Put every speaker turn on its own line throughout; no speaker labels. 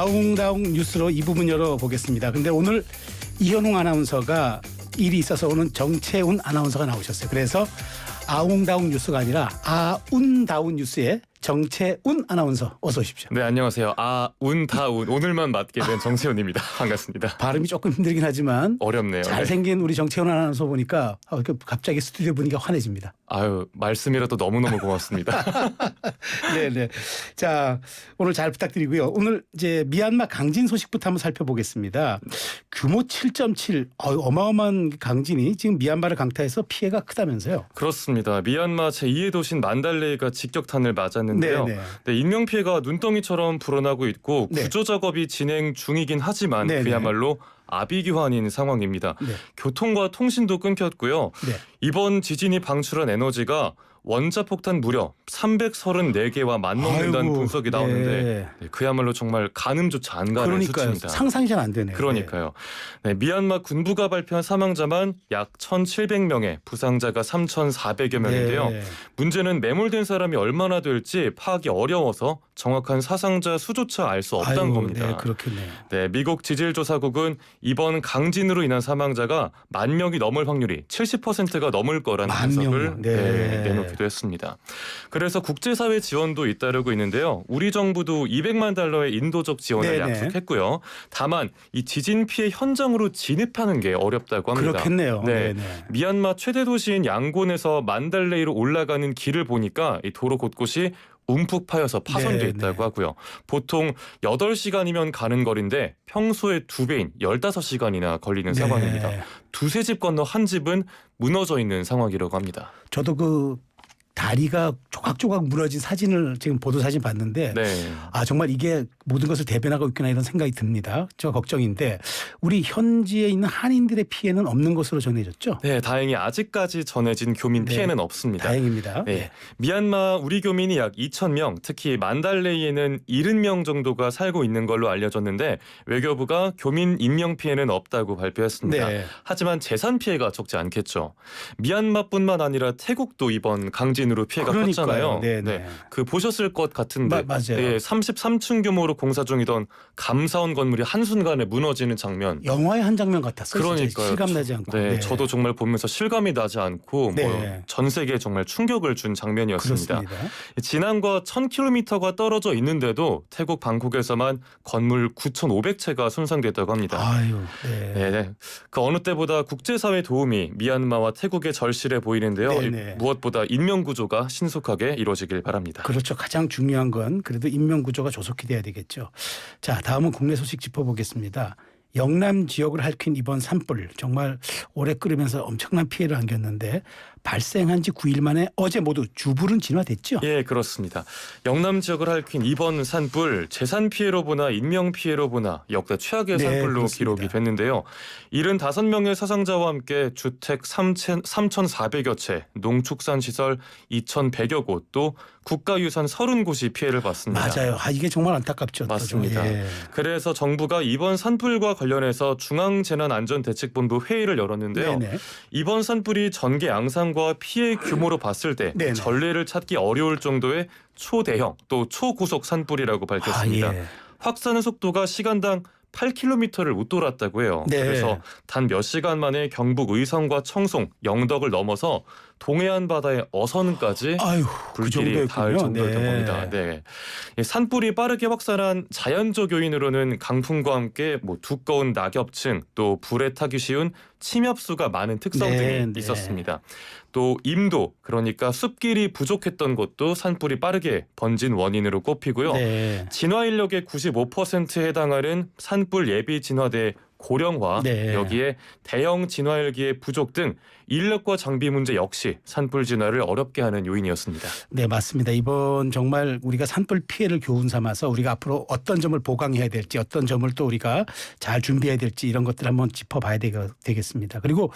아웅다웅 뉴스로 이 부분 열어보겠습니다. 근데 오늘 이현웅 아나운서가 일이 있어서 오는 정채훈 아나운서가 나오셨어요. 그래서 아웅다웅 뉴스가 아니라 아운다운 뉴스에 정채훈 아나운서 어서 오십시오.
네, 안녕하세요. 아운다운 오늘만 맡게 된 정채훈입니다. 반갑습니다.
발음이 조금 힘들긴 하지만
어렵네요.
잘생긴 우리 정채훈 아나운서 보니까 갑자기 스튜디오 분위기가 환해집니다.
아유, 말씀이라도 너무너무 고맙습니다.
네네. 자, 오늘 잘 부탁드리고요. 오늘 이제 미얀마 강진 소식부터 한번 살펴보겠습니다. 규모 7.7 어마어마한 강진이 지금 미얀마를 강타해서 피해가 크다면서요.
그렇습니다. 미얀마 제2의 도시인 만달레이가 직격탄을 맞았는데요. 네, 인명피해가 눈덩이처럼 불어나고 있고
네.
구조 작업이 진행 중이긴 하지만
네네.
그야말로 아비규환인 상황입니다.
네.
교통과 통신도 끊겼고요.
네.
이번 지진이 방출한 에너지가 원자폭탄 무려 334개와 맞먹는다는
아이고,
분석이 나오는데
네.
네, 그야말로 정말 가늠조차 안 가는
그러니까요.
수치입니다.
상상이 잘 안 되네요.
그러니까요. 네, 미얀마 군부가 발표한 사망자만 약 1,700명에 부상자가 3,400여 명인데요.
네.
문제는 매몰된 사람이 얼마나 될지 파악이 어려워서 정확한 사상자 수조차 알 수 없다는
아이고,
겁니다.
네, 그렇겠네요.
네, 미국 지질조사국은 이번 강진으로 인한 사망자가 10,000명이 넘을 확률이 70%가 넘을 거라는
10,000
분석을
명. 네.
내놓기도 했습니다. 그래서 국제사회 지원도 잇따르고 있는데요. 우리 정부도 200만 달러의 인도적 지원을
네네.
약속했고요. 다만 이 지진 피해 현장으로 진입하는 게 어렵다고 합니다.
그렇겠네요.
네.
네네.
미얀마 최대 도시인 양곤에서 만달레이로 올라가는 길을 보니까 이 도로 곳곳이 움푹 파여서 파손돼
네,
있다고
네.
하고요. 보통 8시간이면 가는 거리인데 평소의 2배인 15시간이나 걸리는
네.
상황입니다. 두세 집 건너 한 집은 무너져 있는 상황이라고 합니다.
저도 그 다리가 조각조각 무너진 사진을 지금 보도 사진 봤는데
네.
정말 이게 모든 것을 대변하고 있구나 이런 생각이 듭니다. 저 걱정인데 우리 현지에 있는 한인들의 피해는 없는 것으로 전해졌죠?
네, 다행히 아직까지 전해진 교민
네.
피해는 없습니다.
다행입니다.
네. 미얀마 우리 교민이 약 2,000명, 특히 만달레이에는 70명 정도가 살고 있는 걸로 알려졌는데 외교부가 교민 인명 피해는 없다고 발표했습니다.
네.
하지만 재산 피해가 적지 않겠죠. 미얀마뿐만 아니라 태국도 이번 강진으로 피해가 컸잖아요.
네.
그 보셨을 것 같은데
맞아요.
네, 33층 규모로 공사 중이던 감사원 건물이 한순간에 무너지는 장면.
영화의 한 장면 같았어요.
그러니까요.
실감나지 않고.
네, 저도 정말 보면서 실감이 나지 않고
네.
전 세계에 정말 충격을 준 장면이었습니다.
그렇습니다.
진앙과 1,000km가 떨어져 있는데도 태국 방콕에서만 건물 9,500채가 손상됐다고 합니다.
아유,
네. 그 어느 때보다 국제사회 도움이 미얀마와 태국에 절실해 보이는데요.
네네.
무엇보다 인명 구조가 신속하게 이루어지길 바랍니다.
그렇죠. 가장 중요한 건 그래도 인명 구조가 조속히 돼야 되겠죠. 자, 다음은 국내 소식 짚어보겠습니다. 영남 지역을 핥힌 이번 산불 정말 오래 끓으면서 엄청난 피해를 안겼는데 발생한 지 9일 만에 어제 모두 주불은 진화됐죠?
예, 그렇습니다. 영남 지역을 핥힌 이번 산불 재산 피해로 보나 인명 피해로 보나 역대 최악의
네,
산불로
그렇습니다.
기록이 됐는데요. 75명의 사상자와 함께 주택 3,400여 채, 농축산시설 2,100여 곳, 또 국가유산 30곳이 피해를 봤습니다.
맞아요. 이게 정말 안타깝죠.
맞습니다.
예.
그래서 정부가 이번 산불과 관련해서 중앙재난안전대책본부 회의를 열었는데요.
네네.
이번 산불이 전개 양상과 피해 규모로 봤을 때
네네.
전례를 찾기 어려울 정도의 초대형 또 초고속 산불이라고 밝혔습니다.
예.
확산의 속도가 시간당 8km를 웃돌았다고 해요.
네.
그래서 단 몇 시간 만에 경북 의성과 청송, 영덕을 넘어서 동해안 바다의 어선까지
아유, 그
불길이 닿을
정도였군요.
정도였던
네.
겁니다. 네. 이 산불이 빠르게 확산한 자연적 요인으로는 강풍과 함께 두꺼운 낙엽층 또 불에 타기 쉬운 침엽수가 많은 특성들이
네.
있었습니다. 또 임도 그러니까 숲길이 부족했던 곳도 산불이 빠르게 번진 원인으로 꼽히고요.
네.
진화 인력의 95%에 해당하는 산불 예비 진화대 고령화
네.
여기에 대형 진화헬기의 부족 등 인력과 장비 문제 역시 산불 진화를 어렵게 하는 요인이었습니다.
네, 맞습니다. 이번 정말 우리가 산불 피해를 교훈 삼아서 우리가 앞으로 어떤 점을 보강해야 될지 어떤 점을 또 우리가 잘 준비해야 될지 이런 것들 한번 짚어봐야 되겠습니다. 그리고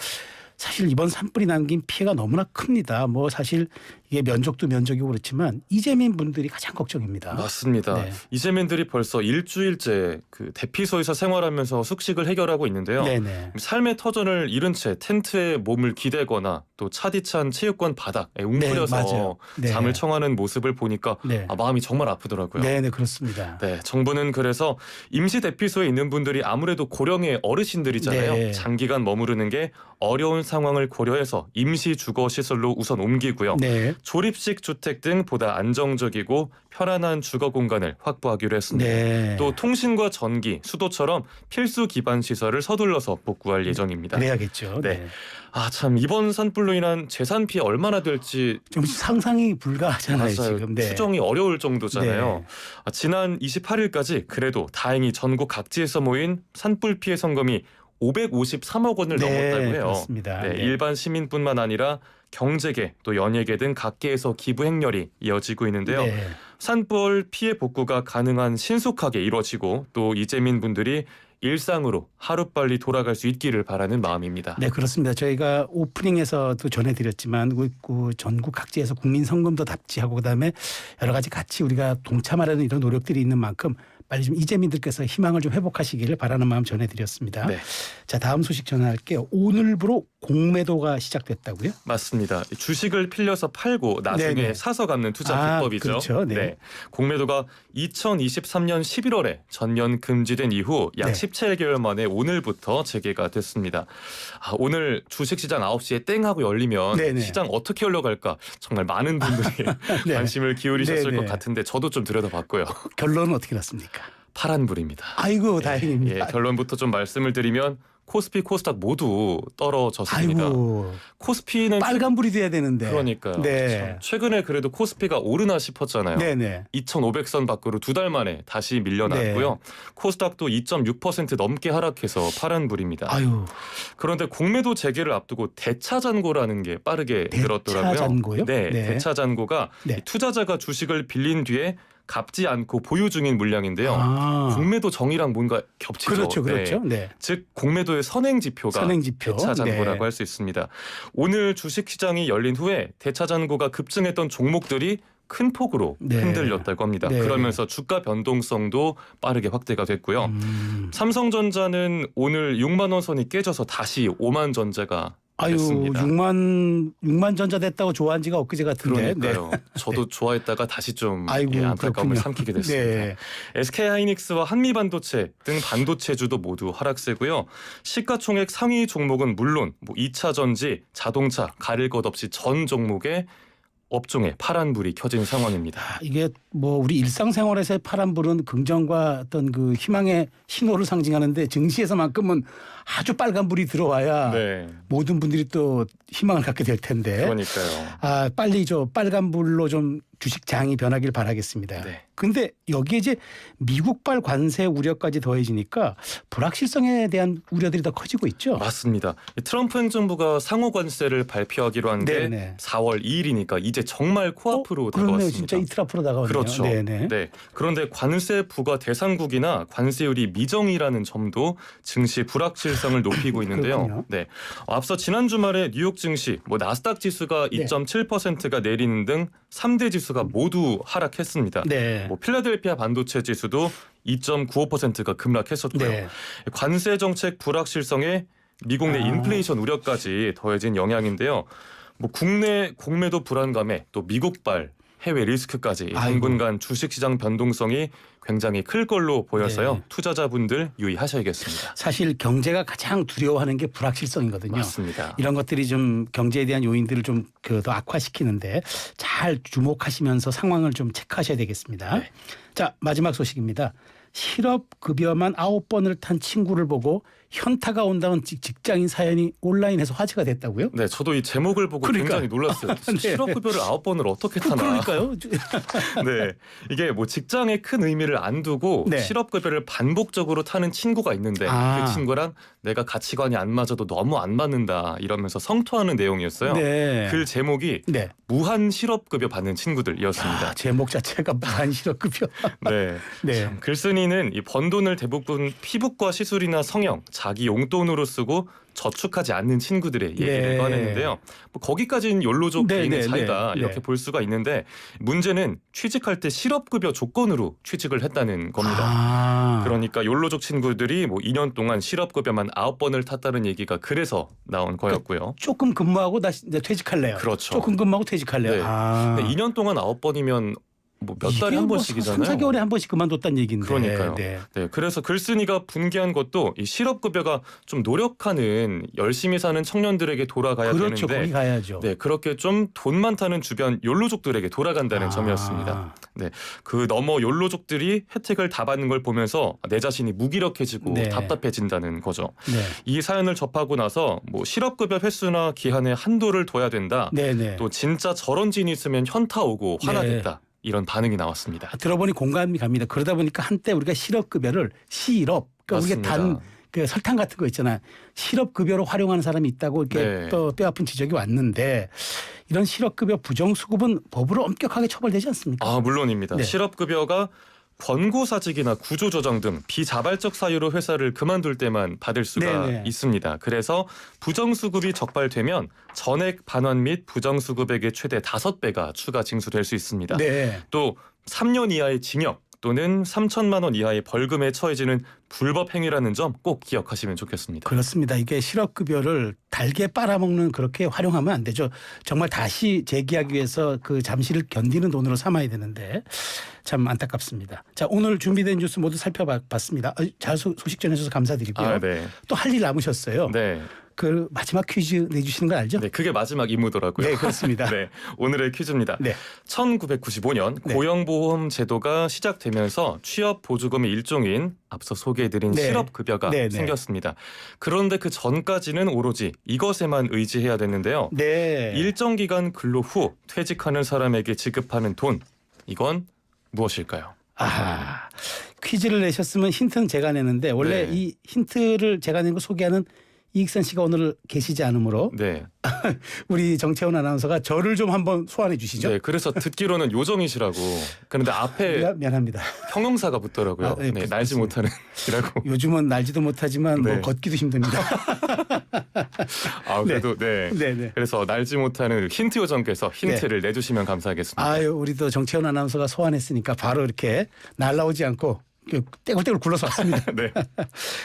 사실 이번 산불이 남긴 피해가 너무나 큽니다. 뭐 사실 이게 면적도 면적이고 그렇지만 이재민 분들이 가장 걱정입니다.
맞습니다.
네.
이재민들이 벌써 일주일째 그 대피소에서 생활하면서 숙식을 해결하고 있는데요.
네네.
삶의 터전을 잃은 채 텐트에 몸을 기대거나 또 차디찬 체육관 바닥에 웅크려서
맞아요. 네.
잠을 청하는 모습을 보니까
네.
마음이 정말 아프더라고요.
네네 그렇습니다.
네, 정부는 그래서 임시 대피소에 있는 분들이 아무래도 고령의 어르신들이잖아요.
네.
장기간 머무르는 게 어려운 상황을 고려해서 임시 주거 시설로 우선 옮기고요.
네.
조립식 주택 등 보다 안정적이고 편안한 주거 공간을 확보하기로 했습니다.
네.
또 통신과 전기, 수도처럼 필수 기반 시설을 서둘러서 복구할 예정입니다.
그래야겠죠.
네. 참 이번 산불로 인한 재산 피해 얼마나 될지
좀 상상이 불가하잖아요.
맞아요.
지금. 네.
추정이 어려울 정도잖아요.
네.
지난 28일까지 그래도 다행히 전국 각지에서 모인 산불 피해 성금이 553억 원을 넘었다고 해요.
그렇습니다.
네,
네.
일반 시민뿐만 아니라 경제계 또 연예계 등 각계에서 기부 행렬이 이어지고 있는데요.
네.
산불 피해 복구가 가능한 신속하게 이루어지고 또 이재민 분들이 일상으로 하루빨리 돌아갈 수 있기를 바라는 마음입니다.
네, 그렇습니다. 저희가 오프닝에서도 전해드렸지만 그 전국 각지에서 국민 성금도 답지하고 그다음에 여러 가지 같이 우리가 동참하려는 이런 노력들이 있는 만큼 빨리 좀 이재민들께서 희망을 좀 회복하시기를 바라는 마음 전해드렸습니다.
네.
자, 다음 소식 전할게요. 오늘부로 공매도가 시작됐다고요?
맞습니다. 주식을 필려서 팔고 나중에
네네.
사서 갚는 투자 기법이죠.
그렇죠. 네.
공매도가 2023년 11월에 전면 금지된 이후 약
네.
17개월 만에 오늘부터 재개가 됐습니다. 오늘 주식시장 9시에 땡 하고 열리면
네네.
시장 어떻게 흘러갈까 정말 많은 분들이
네.
관심을 기울이셨을
네네.
것 같은데 저도 좀 들여다봤고요.
결론은 어떻게 났습니까?
파란불입니다.
아이고 다행입니다.
결론부터 좀 말씀을 드리면 코스피, 코스닥 모두 떨어졌습니다.
아이고
코스피는
빨간불이 돼야 되는데.
그러니까요.
네.
참 최근에 그래도 코스피가 오르나 싶었잖아요.
네네.
2,500선 밖으로 2달 만에 다시 밀려났고요.
네.
코스닥도 2.6% 넘게 하락해서 파란불입니다.
아유.
그런데 공매도 재개를 앞두고 대차잔고라는 게 빠르게 늘었더라고요.
대차잔고요?
네,
네.
대차잔고가
네.
투자자가 주식을 빌린 뒤에 갚지 않고 보유 중인 물량인데요. 공매도 정의랑 뭔가 겹치죠.
그렇죠, 그렇죠.
네.
네.
즉 공매도의 선행지표가
선행지표.
대차잔고라고
네.
할 수 있습니다. 오늘 주식시장이 열린 후에 대차잔고가 급증했던 종목들이 큰 폭으로
네.
흔들렸다고 합니다.
네.
그러면서 주가 변동성도 빠르게 확대가 됐고요. 삼성전자는 오늘 6만 원 선이 깨져서 다시 5만 전자가
아유,
됐습니다.
6만 전자 됐다고 좋아한 지가 엊그제 같은데.
그러니까요. 저도 좋아했다가 다시 좀
아이고,
안타까움을
그렇군요.
삼키게 됐습니다.
네.
SK하이닉스와 한미반도체 등 반도체주도 모두 하락세고요. 시가총액 상위 종목은 물론 2차 전지, 자동차 가릴 것 없이 전 종목에 업종에 파란불이 켜진 상황입니다.
이게 뭐 우리 일상생활에서의 파란불은 긍정과 어떤 그 희망의 신호를 상징하는데 증시에서만큼은 아주 빨간불이 들어와야
네,
모든 분들이 또 희망을 갖게 될 텐데.
그러니까요.
빨리 빨간불로 좀 주식장이 변하길 바라겠습니다.
네.
근데 여기에 이제 미국발 관세 우려까지 더해지니까 불확실성에 대한 우려들이 더 커지고 있죠.
맞습니다. 트럼프 행정부가 상호 관세를 발표하기로 한 게
네네.
4월 2일이니까 이제 정말 코앞으로
그렇네요.
다가왔습니다.
진짜 이틀 앞으로 다가오네요.
그렇죠.
네네.
네. 그런데 관세 부과 대상국이나 관세율이 미정이라는 점도 증시 불확실성을 높이고 있는데요.
그렇군요.
네. 앞서 지난 주말에 뉴욕 증시 나스닥 지수가
네.
2.7%가 내리는 등 3대 지수가 모두 하락했습니다.
네.
필라델피아 반도체 지수도 2.95%가 급락했었고요.
네.
관세 정책 불확실성에 미국 내 인플레이션 우려까지 더해진 영향인데요. 국내 공매도 불안감에 또 미국발 해외 리스크까지 당분간 주식시장 변동성이 굉장히 클 걸로 보여서요.
네.
투자자분들 유의하셔야겠습니다.
사실 경제가 가장 두려워하는 게 불확실성이거든요.
맞습니다.
이런 것들이 좀 경제에 대한 요인들을 좀 더 악화시키는데 잘 주목하시면서 상황을 좀 체크하셔야 되겠습니다.
네.
자, 마지막 소식입니다. 실업급여만 9번을 탄 친구를 보고 현타가 온다는 직장인 사연이 온라인에서 화제가 됐다고요?
네, 저도 이 제목을 보고 굉장히 놀랐어요.
네.
실업급여를 9번을 어떻게 타나.
그러니까요.
네, 이게 직장에 큰 의미를 안 두고
네.
실업급여를 반복적으로 타는 친구가 있는데 그 친구랑 내가 가치관이 안 맞아도 너무 안 맞는다 이러면서 성토하는 내용이었어요.
네.
글 제목이
네.
무한 실업급여 받는 친구들이었습니다.
제목 자체가 무한 실업급여.
네.
네.
글쓴이는 이 번 돈을 대부분 피부과 시술이나 성형, 자기 용돈으로 쓰고 저축하지 않는 친구들의 얘기를
네.
꺼냈는데요. 뭐 거기까지는 연로족
네,
개인의
네,
차이다
네,
이렇게
네.
볼 수가 있는데 문제는 취직할 때 실업급여 조건으로 취직을 했다는 겁니다.
아.
그러니까 연로족 친구들이 뭐 2년 동안 실업급여만 9번을 탔다는 얘기가 그래서 나온 거였고요.
조금 근무하고 다시 이제 퇴직할래요.
그렇죠.
조금 근무하고 퇴직할래요.
네.
아.
근데 2년 동안 9번이면 뭐 몇 달에 한 번씩이잖아요.
3, 4개월에 한 번씩 그만뒀다는 얘기인데.
그러니까요.
네.
네, 그래서 글쓴이가 분개한 것도 이 실업급여가 좀 노력하는 열심히 사는 청년들에게 돌아가야
그렇죠. 거기
되는데
가야죠.
네, 그렇게 좀 돈 많다는 주변 욜로족들에게 돌아간다는 점이었습니다. 그 너머 욜로족들이 혜택을 다 받는 걸 보면서 내 자신이 무기력해지고
네.
답답해진다는 거죠.
네.
이 사연을 접하고 나서 뭐 실업급여 횟수나 기한에 한도를 둬야 된다.
네.
또 진짜 저런 진이 있으면 현타 오고 화나겠다.
네.
이런 반응이 나왔습니다.
들어보니 공감이 갑니다. 그러다 보니까 한때 우리가 실업급여를 시럽, 그러니까 우리가
맞습니다.
그 설탕 같은 거 있잖아요. 실업급여로 활용하는 사람이 있다고 이렇게
네.
또 뼈아픈 지적이 왔는데 이런 실업급여 부정수급은 법으로 엄격하게 처벌되지 않습니까?
아, 물론입니다.
네.
실업급여가 권고사직이나 구조조정 등 비자발적 사유로 회사를 그만둘 때만 받을 수가
네네.
있습니다. 그래서 부정수급이 적발되면 전액 반환 및 부정수급액의 최대 5배가 추가 징수될 수 있습니다.
네.
또 3년 이하의 징역 또는 3천만 원 이하의 벌금에 처해지는 불법 행위라는 점 꼭 기억하시면 좋겠습니다.
그렇습니다. 이게 실업급여를 달게 빨아먹는 그렇게 활용하면 안 되죠. 정말 다시 재기하기 위해서 그 잠시를 견디는 돈으로 삼아야 되는데 참 안타깝습니다. 자, 오늘 준비된 뉴스 모두 살펴봤습니다. 잘 소식 전해주셔서 감사드리고요.
아, 네.
또 할 일 남으셨어요.
네.
그 마지막 퀴즈 내주시는 거 알죠?
네, 그게 마지막 임무더라고요.
네, 그렇습니다.
네, 오늘의 퀴즈입니다.
네.
1995년
네.
고용보험 제도가 시작되면서 취업 보조금의 일종인 앞서 소개해드린
네.
실업급여가
네, 네.
생겼습니다. 그런데 그 전까지는 오로지 이것에만 의지해야 됐는데요.
네.
일정 기간 근로 후 퇴직하는 사람에게 지급하는 돈, 이건 무엇일까요?
아, 퀴즈를 내셨으면 힌트는 제가 내는데 원래
네.
이 힌트를 제가 낸 거 소개하는 이익선 씨가 오늘 계시지 않으므로
네.
우리 정채원 아나운서가 저를 좀 한번 소환해 주시죠.
네, 그래서 듣기로는 요정이시라고. 그런데 앞에
미안합니다.
형용사가 붙더라고요.
아, 네,
네, 날지 못하는 이라고.
요즘은 날지도 못하지만
네.
뭐 걷기도 힘듭니다.
아, 그래도 네.
네네.
그래서 날지 못하는 힌트 요정께서 힌트를 내주시면 감사하겠습니다.
아유, 우리도 정채원 아나운서가 소환했으니까 바로 이렇게 날라오지 않고 떼굴떼굴 굴러서 왔습니다.
네.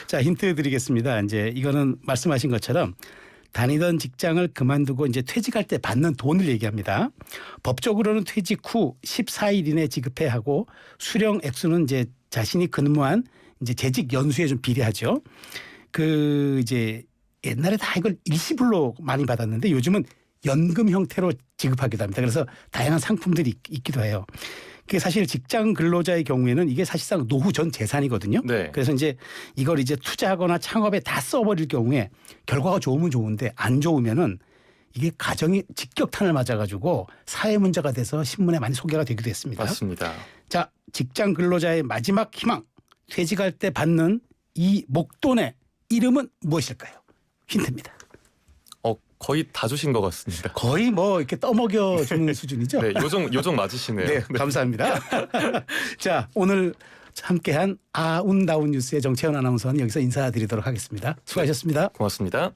자, 힌트 드리겠습니다. 이제 이거는 말씀하신 것처럼 다니던 직장을 그만두고 이제 퇴직할 때 받는 돈을 얘기합니다. 법적으로는 퇴직 후 14일 이내 지급해야 하고 수령 액수는 이제 자신이 근무한 이제 재직 연수에 좀 비례하죠. 그 이제 옛날에 다 이걸 일시불로 많이 받았는데 요즘은 연금 형태로 지급하기도 합니다. 그래서 다양한 상품들이 있기도 해요. 그게 사실 직장 근로자의 경우에는 이게 사실상 노후 전 재산이거든요.
네.
그래서 이제 이걸 이제 투자하거나 창업에 다 써버릴 경우에 결과가 좋으면 좋은데 안 좋으면은 이게 가정이 직격탄을 맞아가지고 사회 문제가 돼서 신문에 많이 소개가 되기도 했습니다.
맞습니다.
자, 직장 근로자의 마지막 희망, 퇴직할 때 받는 이 목돈의 이름은 무엇일까요? 힌트입니다.
거의 다 주신 것 같습니다.
거의 뭐 이렇게 떠먹여 주는 수준이죠.
네, 요정 맞으시네요.
네, 감사합니다. 자, 오늘 함께한 아운다운 뉴스의 정채원 아나운서는 여기서 인사드리도록 하겠습니다. 수고하셨습니다.
고맙습니다.